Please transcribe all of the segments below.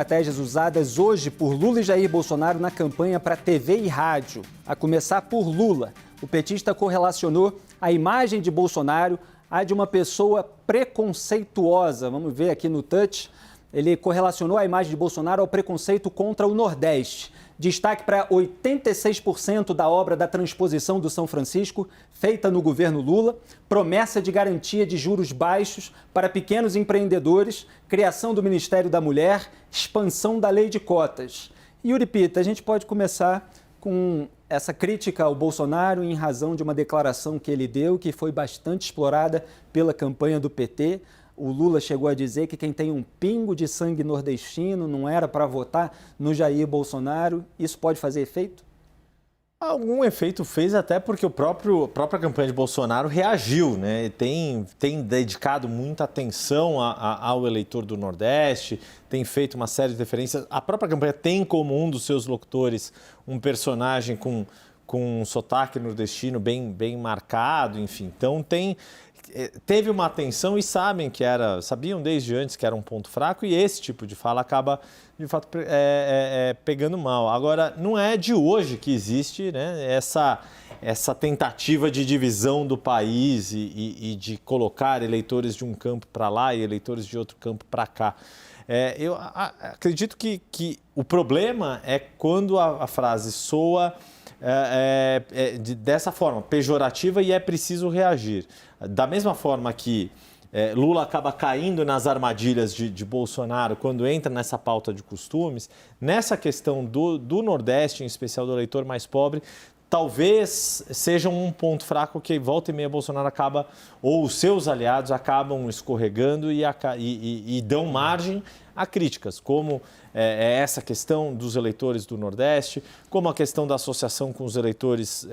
Estratégias usadas hoje por Lula e Jair Bolsonaro na campanha para TV e rádio. A começar por Lula, o petista correlacionou a imagem de Bolsonaro à de uma pessoa preconceituosa. Vamos ver aqui no touch. Ele correlacionou a imagem de Bolsonaro ao preconceito contra o Nordeste. Destaque para 86% da obra da transposição do São Francisco, feita no governo Lula, promessa de garantia de juros baixos para pequenos empreendedores, criação do Ministério da Mulher, expansão da lei de cotas. Yuri Pita, a gente pode começar com essa crítica ao Bolsonaro em razão de uma declaração que ele deu, que foi bastante explorada pela campanha do PT. O Lula chegou a dizer que quem tem um pingo de sangue nordestino não era para votar no Jair Bolsonaro. Isso pode fazer efeito? Algum efeito fez, até porque a própria campanha de Bolsonaro reagiu, né? Tem dedicado muita atenção ao eleitor do Nordeste, tem feito uma série de referências. A própria campanha tem como um dos seus locutores um personagem com um sotaque nordestino bem marcado, enfim. Então teve uma atenção e sabiam desde antes que era um ponto fraco, e esse tipo de fala acaba, de fato, pegando mal. Agora, não é de hoje que existe, né, essa tentativa de divisão do país e de colocar eleitores de um campo para lá e eleitores de outro campo para cá. Eu acredito que o problema é quando a frase soa dessa forma, pejorativa, e é preciso reagir. Da mesma forma que Lula acaba caindo nas armadilhas de Bolsonaro quando entra nessa pauta de costumes, nessa questão do Nordeste, em especial do eleitor mais pobre, talvez seja um ponto fraco que volta e meia Bolsonaro acaba, ou os seus aliados acabam escorregando e dão margem a críticas, como essa questão dos eleitores do Nordeste, como a questão da associação com os eleitores,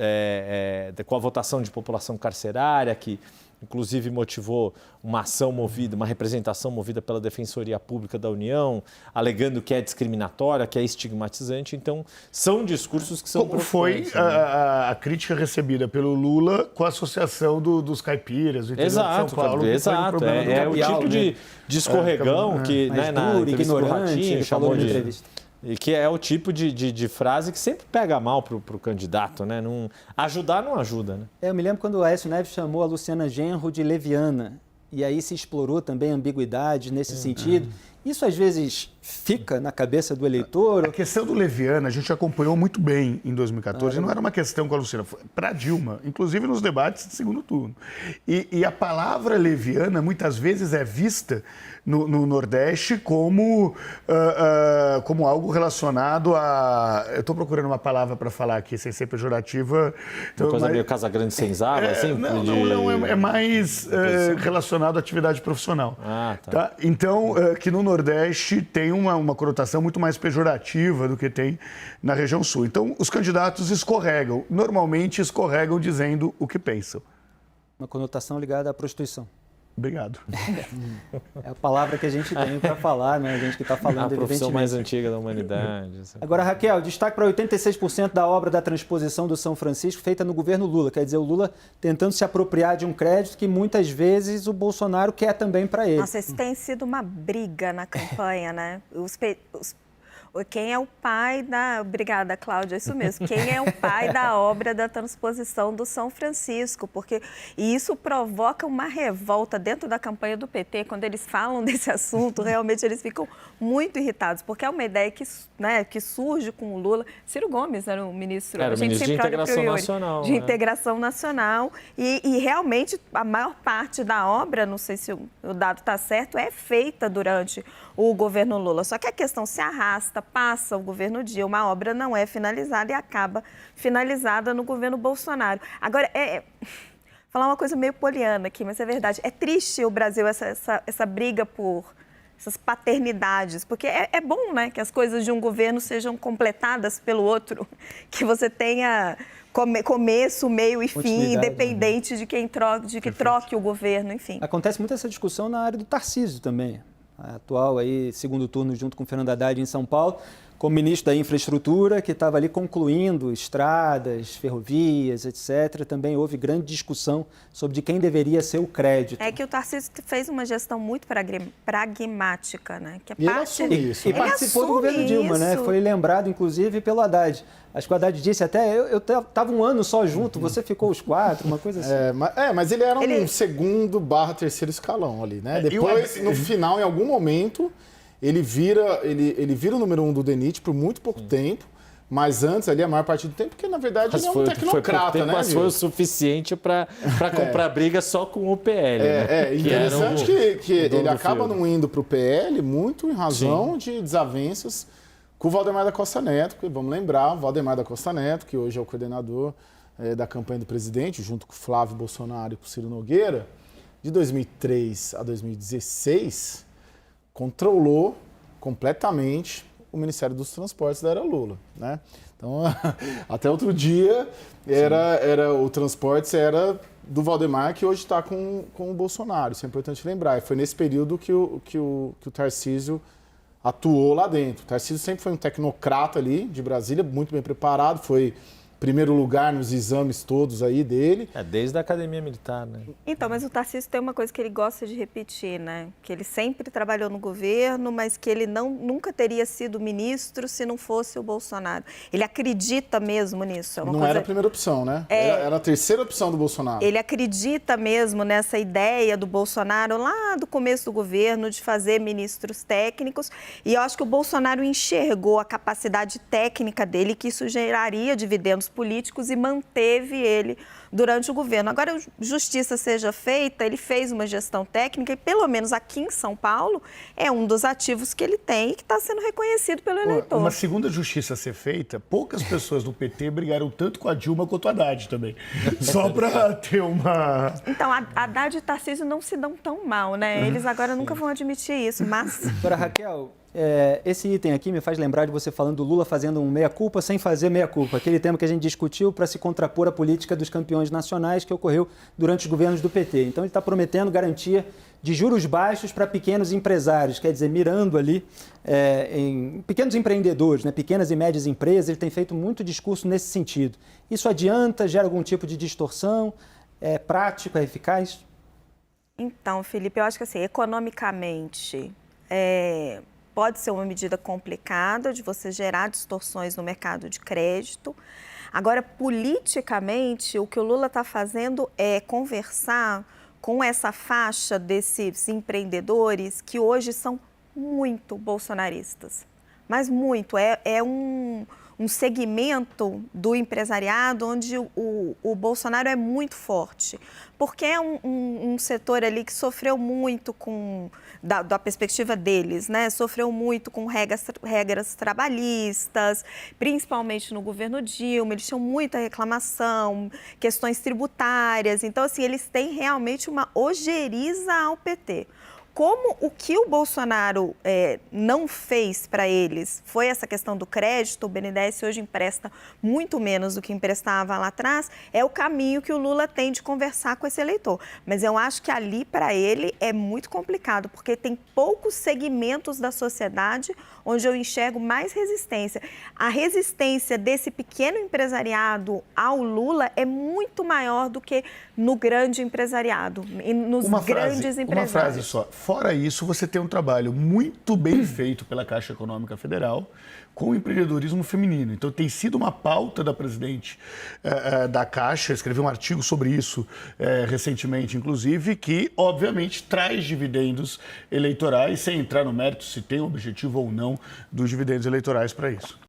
com a votação de população carcerária, que inclusive motivou uma representação movida pela Defensoria Pública da União, alegando que é discriminatória, que é estigmatizante. Então, são discursos que são preocupantes. Foi a crítica recebida pelo Lula com a associação dos caipiras, do interior de São Paulo. Exato. É o tipo de escorregão que, né, na entrevista do Ratinho, chamou de entrevista. E que é o tipo de frase que sempre pega mal para o candidato, né? Ajudar não ajuda, né? Eu me lembro quando o Aécio Neves chamou a Luciana Genro de leviana, e aí se explorou também a ambiguidade nesse sentido. Isso às vezes fica na cabeça do eleitor? A questão do leviana a gente acompanhou muito bem em 2014. Não era uma questão com a Luciana, foi para Dilma, inclusive nos debates de segundo turno. E a palavra leviana muitas vezes é vista no Nordeste como algo relacionado a... Eu estou procurando uma palavra para falar aqui, sem ser pejorativa. Uma coisa meio Casagrande Senzala, assim? Não, é mais relacionado à atividade profissional. Tá. Então, que no Nordeste tem uma conotação muito mais pejorativa do que tem na região sul. Então, os candidatos escorregam. Normalmente, escorregam dizendo o que pensam. Uma conotação ligada à prostituição. Obrigado. É a palavra que a gente tem para falar, né? A gente que está falando, a profissão mais antiga da humanidade. Agora, Raquel, destaque para 86% da obra da transposição do São Francisco feita no governo Lula. Quer dizer, o Lula tentando se apropriar de um crédito que muitas vezes o Bolsonaro quer também para ele. Nossa, isso tem sido uma briga na campanha, né? Quem é o pai da... Obrigada, Cláudia, é isso mesmo. Quem é o pai da obra da transposição do São Francisco? E isso provoca uma revolta dentro da campanha do PT. Quando eles falam desse assunto, realmente eles ficam muito irritados, porque é uma ideia que surge com o Lula. Ciro Gomes era o ministro... Era o ministro de Integração Nacional. De Integração Nacional. E realmente a maior parte da obra, não sei se o dado está certo, é feita durante o governo Lula. Só que a questão se arrasta, passa o governo Dilma, a obra não é finalizada e acaba finalizada no governo Bolsonaro. Agora, falar uma coisa meio poliana aqui, mas é verdade. É triste o Brasil, essa briga por essas paternidades, porque é bom, né, que as coisas de um governo sejam completadas pelo outro, que você tenha começo, meio e fim, independente, né, de que troque o governo, enfim. Acontece muito essa discussão na área do Tarcísio também. Atual aí, segundo turno junto com o Fernando Haddad em São Paulo. como ministro da Infraestrutura, que estava ali concluindo estradas, ferrovias, etc. Também houve grande discussão sobre de quem deveria ser o crédito. É que o Tarcísio fez uma gestão muito pragmática, né? Que ele assume isso. E participou do governo Dilma, né? Foi lembrado, inclusive, pelo Haddad. Acho que o Haddad disse até, eu estava um ano só junto, você ficou os 4, uma coisa assim. Mas ele era um segundo / terceiro escalão ali, né? Depois, no final, em algum momento, ele vira o número 1 do DENIT por muito pouco tempo, mas antes ali, a maior parte do tempo, porque na verdade ele é um tecnocrata, né? Mas foi o suficiente para comprar briga só com o PL. É interessante que ele acaba não indo para o PL muito em razão de desavenças com o Valdemar da Costa Neto, porque vamos lembrar, o Valdemar da Costa Neto, que hoje é o coordenador da campanha do presidente, junto com o Flávio Bolsonaro e com o Ciro Nogueira, de 2003 a 2016, controlou completamente o Ministério dos Transportes da era Lula, né? Então, até outro dia, o Transportes era do Valdemar, que hoje está com o Bolsonaro. Isso é importante lembrar. E foi nesse período que o Tarcísio atuou lá dentro. O Tarcísio sempre foi um tecnocrata ali, de Brasília, muito bem preparado, foi primeiro lugar nos exames todos aí dele. Desde a Academia Militar, né? Então, mas o Tarcísio tem uma coisa que ele gosta de repetir, né? Que ele sempre trabalhou no governo, mas que ele nunca teria sido ministro se não fosse o Bolsonaro. Ele acredita mesmo nisso. Não era a primeira opção, né? Era a terceira opção do Bolsonaro. Ele acredita mesmo nessa ideia do Bolsonaro lá do começo do governo de fazer ministros técnicos. E eu acho que o Bolsonaro enxergou a capacidade técnica dele, que isso geraria dividendos políticos, e manteve ele durante o governo. Agora, justiça seja feita, ele fez uma gestão técnica e, pelo menos aqui em São Paulo, é um dos ativos que ele tem e que está sendo reconhecido pelo eleitor. Uma segunda justiça a ser feita, poucas pessoas do PT brigaram tanto com a Dilma quanto o Haddad também. Só para ter uma... Então, Haddad e Tarcísio não se dão tão mal, né? Eles agora nunca vão admitir isso, mas... Agora, Raquel, esse item aqui me faz lembrar de você falando do Lula fazendo um meia-culpa sem fazer meia-culpa. Aquele tema que a gente discutiu para se contrapor à política dos campeões nacionais que ocorreu durante os governos do PT. Então, ele está prometendo garantia de juros baixos para pequenos empresários, quer dizer, mirando ali em pequenos empreendedores, né, pequenas e médias empresas. Ele tem feito muito discurso nesse sentido. Isso adianta? Gera algum tipo de distorção? É prático? É eficaz? Então, Felipe, eu acho que assim, economicamente... pode ser uma medida complicada de você gerar distorções no mercado de crédito. Agora, politicamente, o que o Lula está fazendo é conversar com essa faixa desses empreendedores que hoje são muito bolsonaristas. Mas muito. É um segmento do empresariado onde o Bolsonaro é muito forte. Porque é um setor ali que sofreu muito da perspectiva deles, né? Sofreu muito com regras trabalhistas, principalmente no governo Dilma. Eles tinham muita reclamação, questões tributárias. Então, assim, eles têm realmente uma ojeriza ao PT. Como o que o Bolsonaro não fez para eles foi essa questão do crédito, o BNDES hoje empresta muito menos do que emprestava lá atrás, é o caminho que o Lula tem de conversar com esse eleitor. Mas eu acho que ali, para ele, é muito complicado, porque tem poucos segmentos da sociedade onde eu enxergo mais resistência. A resistência desse pequeno empresariado ao Lula é muito maior do que no grande empresariado, e nos grandes empresários. Uma frase só. Fora isso, você tem um trabalho muito bem feito pela Caixa Econômica Federal com o empreendedorismo feminino. Então, tem sido uma pauta da presidente da Caixa, escreveu um artigo sobre isso recentemente, inclusive, que, obviamente, traz dividendos eleitorais, sem entrar no mérito se tem objetivo ou não dos dividendos eleitorais para isso.